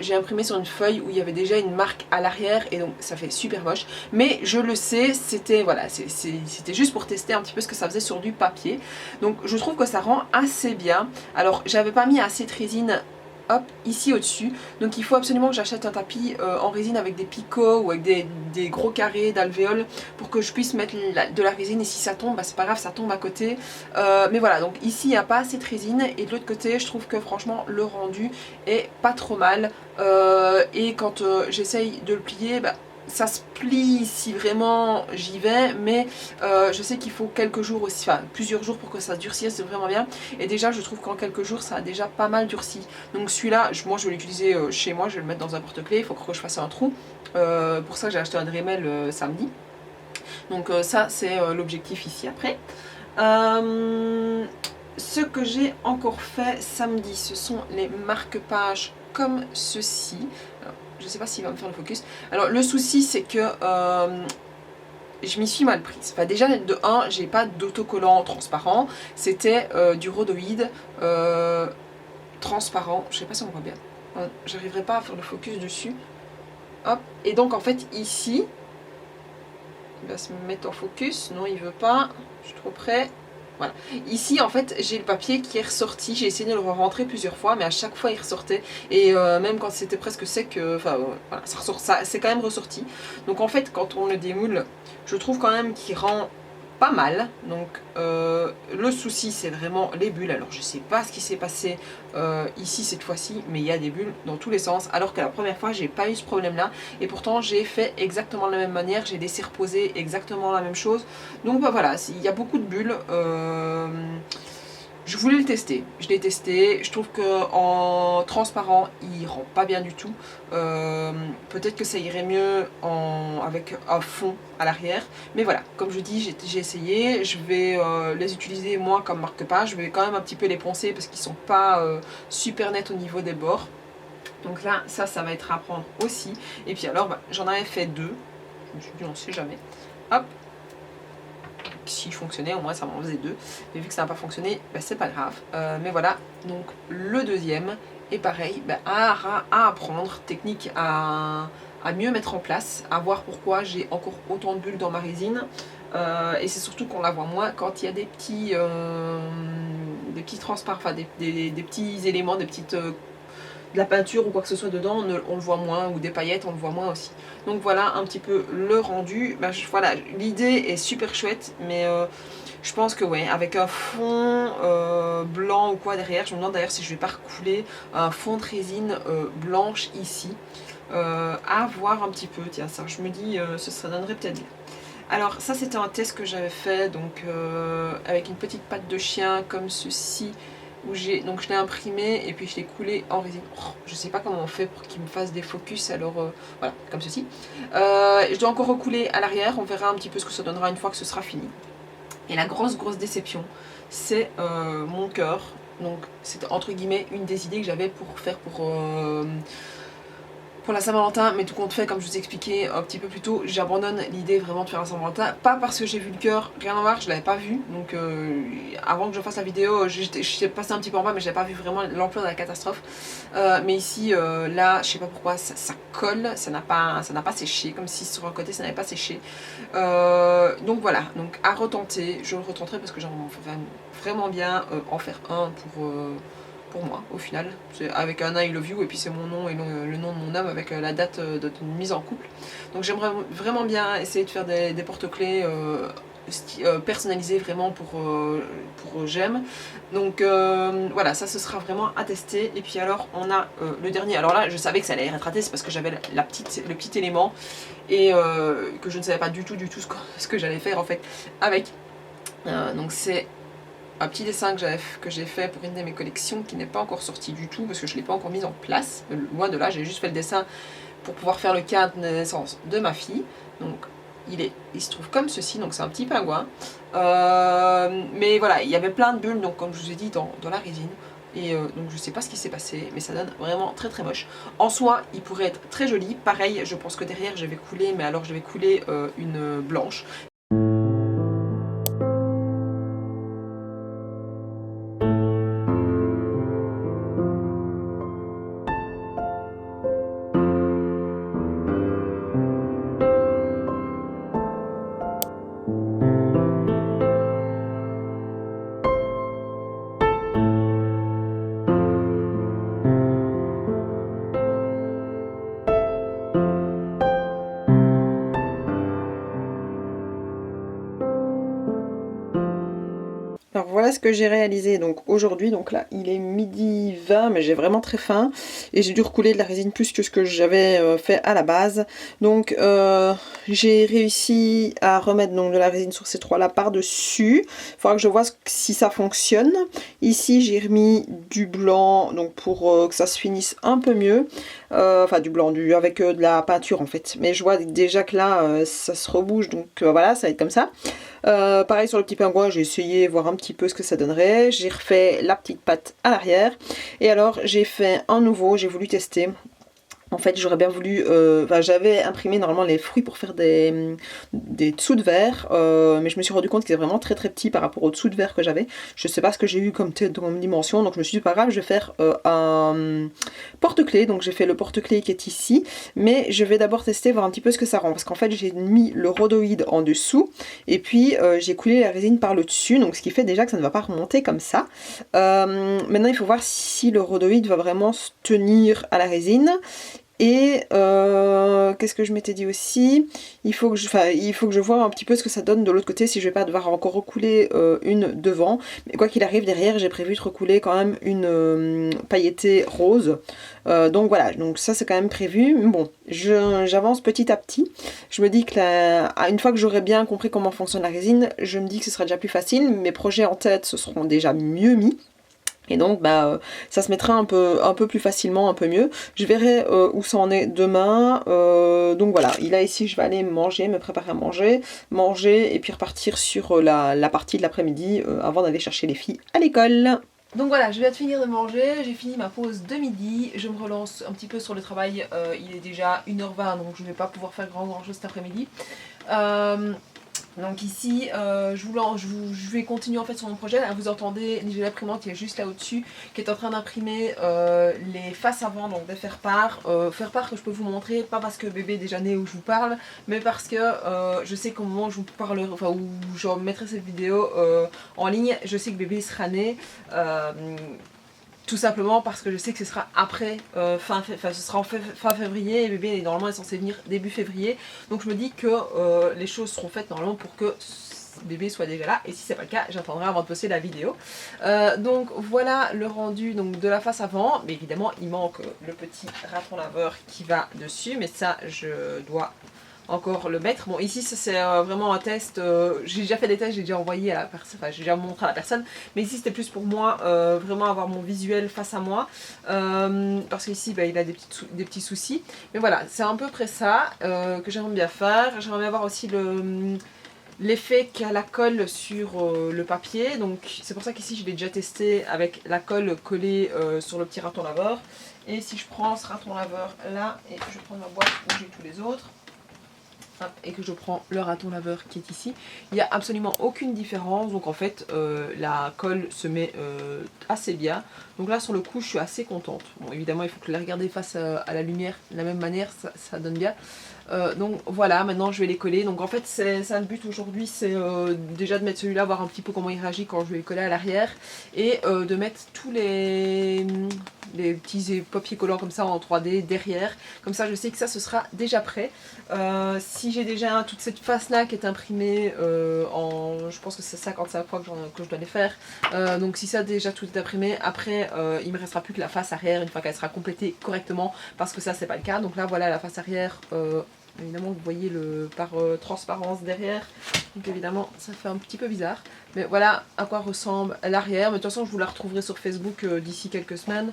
j'ai imprimé sur une feuille où il y avait déjà une marque à l'arrière et donc ça fait super moche, mais je le sais, c'était voilà, c'était juste pour tester un petit peu ce que ça faisait sur du papier. Donc je trouve que ça rend assez bien. Alors j'avais pas mis assez de résine, hop, ici au-dessus, donc il faut absolument que j'achète un tapis en résine avec des picots ou avec des gros carrés d'alvéoles pour que je puisse mettre de la résine, et si ça tombe, bah, c'est pas grave, ça tombe à côté. Mais voilà, donc ici il n'y a pas assez de résine, et de l'autre côté je trouve que franchement le rendu est pas trop mal, et quand j'essaye de le plier, bah, ça se plie si vraiment j'y vais, mais je sais qu'il faut quelques jours aussi, enfin plusieurs jours pour que ça durcisse vraiment bien, et déjà je trouve qu'en quelques jours ça a déjà pas mal durci. Donc celui-là, moi je vais l'utiliser chez moi, je vais le mettre dans un porte-clés, il faut que je fasse un trou, pour ça j'ai acheté un Dremel samedi. Donc ça c'est l'objectif ici après. Ce que j'ai encore fait samedi, ce sont les marque-pages comme ceci. Alors, je ne sais pas s'il va me faire le focus. Alors le souci c'est que je m'y suis mal prise. Enfin, déjà de 1, j'ai pas d'autocollant transparent, c'était du rhodoïde transparent. Je sais pas si on voit bien. J'arriverai pas à faire le focus dessus. Hop. Et donc en fait ici, il va se mettre en focus. Non, il veut pas. Je suis trop près. Voilà. Ici en fait j'ai le papier qui est ressorti, j'ai essayé de le rentrer plusieurs fois mais à chaque fois il ressortait, et même quand c'était presque sec, enfin voilà, c'est quand même ressorti. Donc en fait quand on le démoule, je trouve quand même qu'il rend pas mal. Donc le souci c'est vraiment les bulles. Alors je sais pas ce qui s'est passé ici cette fois-ci, mais il y a des bulles dans tous les sens, alors que la première fois j'ai pas eu ce problème là, et pourtant j'ai fait exactement de la même manière, j'ai laissé reposer exactement la même chose. Donc bah, voilà, il y a beaucoup de bulles. Je voulais le tester, je l'ai testé, je trouve qu'en transparent il rend pas bien du tout. Peut-être que ça irait mieux avec un fond à l'arrière, mais voilà, comme je dis, j'ai essayé, je vais les utiliser moi comme marque-page, je vais quand même un petit peu les poncer parce qu'ils sont pas super nets au niveau des bords. Donc là, ça va être à prendre aussi. Et puis alors, bah, j'en avais fait 2, je me suis dit on sait jamais. Hop, s'il fonctionnait, au moins ça m'en faisait 2, mais vu que ça n'a pas fonctionné, bah, c'est pas grave. Mais voilà, donc le deuxième est pareil, bah, à apprendre, technique à mieux mettre en place, à voir pourquoi j'ai encore autant de bulles dans ma résine, et c'est surtout qu'on la voit moins quand il y a des petits transparents, enfin des petits éléments, des petites de la peinture ou quoi que ce soit dedans, on le voit moins, ou des paillettes, on le voit moins aussi. Donc voilà un petit peu le rendu. Ben, voilà, l'idée est super chouette, mais je pense que ouais, avec un fond blanc ou quoi derrière, je me demande d'ailleurs si je vais pas recouler un fond de résine blanche ici, à voir un petit peu. Tiens, ça, je me dis, ça donnerait peut-être bien. Alors ça c'était un test que j'avais fait, donc avec une petite patte de chien comme ceci, où je l'ai imprimé et puis je l'ai coulé en résine. Oh, je sais pas comment on fait pour qu'il me fasse des focus, alors voilà, comme ceci. Je dois encore recouler à l'arrière, on verra un petit peu ce que ça donnera une fois que ce sera fini. Et la grosse déception, c'est mon cœur. Donc c'est entre guillemets une des idées que j'avais pour faire pour la Saint-Valentin, mais tout compte fait, comme je vous ai expliqué un petit peu plus tôt, j'abandonne l'idée vraiment de faire un Saint-Valentin. Pas parce que j'ai vu le cœur, rien à voir, je l'avais pas vu. Donc avant que je fasse la vidéo, j'étais passée un petit peu en bas, mais j'avais pas vu vraiment l'ampleur de la catastrophe. Mais ici, là, je sais pas pourquoi, ça colle, ça n'a pas séché, comme si sur un côté ça n'avait pas séché. Donc voilà, donc à retenter, je le retenterai parce que j'aimerais vraiment bien en faire un pour moi au final, c'est avec un I love you et puis c'est mon nom et le nom de mon homme avec la date de mise en couple. Donc j'aimerais vraiment bien essayer de faire des porte-clés personnalisé vraiment pour j'aime. Donc voilà, ça ce sera vraiment à tester. Et puis alors on a le dernier, alors là je savais que ça allait être raté, c'est parce que j'avais le petit élément et que je ne savais pas du tout ce que j'allais faire en fait avec. Donc c'est un petit dessin que j'ai fait pour une de mes collections qui n'est pas encore sorti du tout parce que je ne l'ai pas encore mise en place. Loin de là, j'ai juste fait le dessin pour pouvoir faire le cadre de naissance de ma fille. Donc il se trouve comme ceci, donc c'est un petit pingouin. Mais voilà, il y avait plein de bulles, donc comme je vous ai dit, dans la résine. Et donc je sais pas ce qui s'est passé, mais ça donne vraiment très très moche. En soi, il pourrait être très joli. Pareil, je pense que derrière je vais couler, mais alors je vais couler une blanche. Alors voilà ce que j'ai réalisé donc aujourd'hui, donc là il est midi 20 mais j'ai vraiment très faim et j'ai dû recouler de la résine plus que ce que j'avais fait à la base. Donc j'ai réussi à remettre donc de la résine sur ces trois là par dessus. Il faudra que je vois si ça fonctionne. Ici j'ai remis du blanc donc pour que ça se finisse un peu mieux. Enfin du blanc, avec de la peinture en fait. Mais je vois déjà que là ça se rebouge donc voilà, ça va être comme ça. Pareil sur le petit pingouin, j'ai essayé voir un petit peu ce que ça donnerait. J'ai refait la petite patte à l'arrière. Et alors j'ai fait un nouveau, j'ai voulu tester. En fait, j'aurais bien voulu... j'avais imprimé normalement les fruits pour faire des dessous de verre, mais je me suis rendu compte qu'ils étaient vraiment très très petits par rapport aux dessous de verre que j'avais. Je sais pas ce que j'ai eu comme dimension, donc je me suis dit pas grave, je vais faire un porte-clés. Donc j'ai fait le porte-clés qui est ici, mais je vais d'abord tester, voir un petit peu ce que ça rend, parce qu'en fait j'ai mis le rhodoïde en dessous, et puis j'ai coulé la résine par le dessus, donc ce qui fait déjà que ça ne va pas remonter comme ça. Maintenant il faut voir si le rhodoïde va vraiment se tenir à la résine. Et qu'est-ce que je m'étais dit aussi, il faut que je vois un petit peu ce que ça donne de l'autre côté, si je vais pas devoir encore recouler une devant. Mais quoi qu'il arrive, derrière j'ai prévu de recouler quand même une pailletée rose. Donc voilà, donc ça c'est quand même prévu. Bon, j'avance petit à petit. Je me dis que une fois que j'aurai bien compris comment fonctionne la résine, je me dis que ce sera déjà plus facile. Mes projets en tête se seront déjà mieux mis. Et donc ça se mettra un peu plus facilement, un peu mieux. Je verrai où ça en est demain. Donc voilà, là ici je vais aller manger, me préparer à manger et puis repartir sur la partie de l'après-midi avant d'aller chercher les filles à l'école. Donc voilà, je viens de finir de manger, j'ai fini ma pause de midi, je me relance un petit peu sur le travail, il est déjà 1h20 donc je ne vais pas pouvoir faire grand chose cet après-midi. Donc ici, je vais continuer en fait sur mon projet. Là, vous entendez, j'ai l'imprimante qui est juste là au-dessus, qui est en train d'imprimer les faces avant, donc des faire-part. Faire-part que je peux vous montrer, pas parce que bébé est déjà né où je vous parle, mais parce que je sais qu'au moment où je vous parlerai, enfin où je mettrai cette vidéo en ligne, je sais que bébé sera né. Tout simplement parce que je sais que ce sera après, ce sera en fin février et bébé normalement est censé venir début février. Donc je me dis que les choses seront faites normalement pour que bébé soit déjà là, et si c'est pas le cas j'attendrai avant de poster la vidéo. Donc voilà le rendu donc, de la face avant, mais évidemment il manque le petit raton laveur qui va dessus, mais ça je dois encore le mettre. Bon ici c'est vraiment un test, j'ai déjà fait des tests, j'ai déjà envoyé à la personne, enfin j'ai déjà montré à la personne, mais ici c'était plus pour moi, vraiment avoir mon visuel face à moi, parce qu'ici il a des petits soucis, mais voilà c'est à peu près ça que j'aimerais bien faire. J'aimerais bien voir aussi l'effet qu'a la colle sur le papier, donc c'est pour ça qu'ici je l'ai déjà testé avec la colle collée sur le petit raton laveur. Et si je prends ce raton laveur là et je prends ma boîte où j'ai tous les autres, et que je prends le raton laveur qui est ici, il n'y a absolument aucune différence. Donc en fait la colle se met assez bien. Donc là sur le coup je suis assez contente. Bon évidemment il faut que la regarder face à la lumière de la même manière, ça donne bien. Donc voilà, maintenant je vais les coller. Donc en fait c'est ça le but aujourd'hui, c'est déjà de mettre celui-là, voir un petit peu comment il réagit quand je vais les coller à l'arrière, et de mettre tous les petits papiers collants comme ça en 3D derrière. Comme ça je sais que ça ce sera déjà prêt. Si j'ai déjà toute cette face là qui est imprimée je pense que c'est 55 fois que je dois les faire. Donc si ça déjà tout est imprimé, après il me restera plus que la face arrière une fois qu'elle sera complétée correctement, parce que ça c'est pas le cas. Donc là voilà la face arrière. Évidemment vous voyez par transparence derrière, donc évidemment ça fait un petit peu bizarre, mais voilà à quoi ressemble l'arrière. Mais de toute façon je vous la retrouverai sur Facebook d'ici quelques semaines.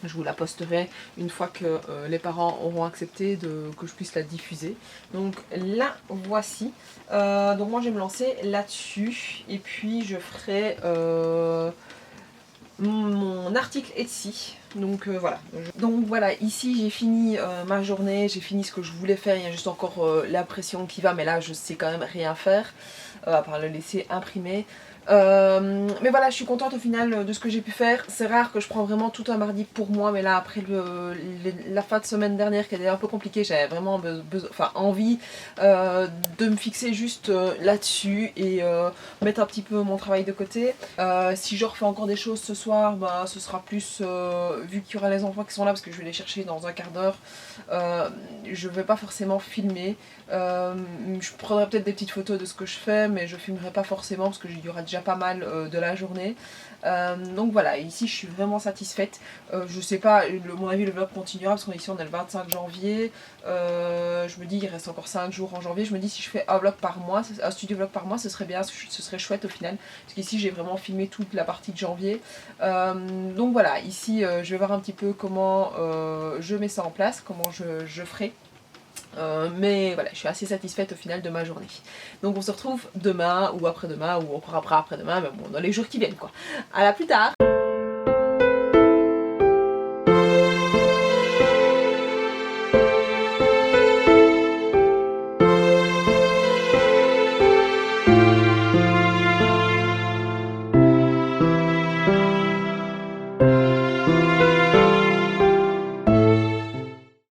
Je vous la posterai une fois que les parents auront accepté que je puisse la diffuser. Donc la voici. Donc moi je vais me lancer là-dessus, et puis je ferai mon article Etsy. Donc voilà. Donc voilà, ici j'ai fini ma journée, j'ai fini ce que je voulais faire. Il y a juste encore l'impression qui va, mais là je sais quand même rien faire à part le laisser imprimer. Mais voilà, je suis contente au final de ce que j'ai pu faire. C'est rare que je prends vraiment tout un mardi pour moi, mais là après la fin de semaine dernière qui était un peu compliquée, j'avais vraiment envie de me fixer juste là-dessus et mettre un petit peu mon travail de côté. Si je refais encore des choses ce soir, bah, ce sera plus vu qu'il y aura les enfants qui sont là, parce que je vais les chercher dans un quart d'heure. Je vais pas forcément filmer. Je prendrai peut-être des petites photos de ce que je fais, mais je filmerai pas forcément parce qu'il y aura déjà pas mal de la journée. Donc voilà, ici je suis vraiment satisfaite. Je sais pas, à mon avis le vlog continuera parce qu'ici on est le 25 janvier. Je me dis il reste encore 5 jours en janvier. Je me dis si je fais un vlog par mois, un studio vlog par mois, ce serait bien, ce serait chouette au final. Parce qu'ici j'ai vraiment filmé toute la partie de janvier. Donc voilà, ici je vais voir un petit peu comment je mets ça en place, comment je ferai. Mais voilà, je suis assez satisfaite au final de ma journée. Donc on se retrouve demain ou après-demain ou encore après-demain, mais bon, dans les jours qui viennent quoi. À la plus tard.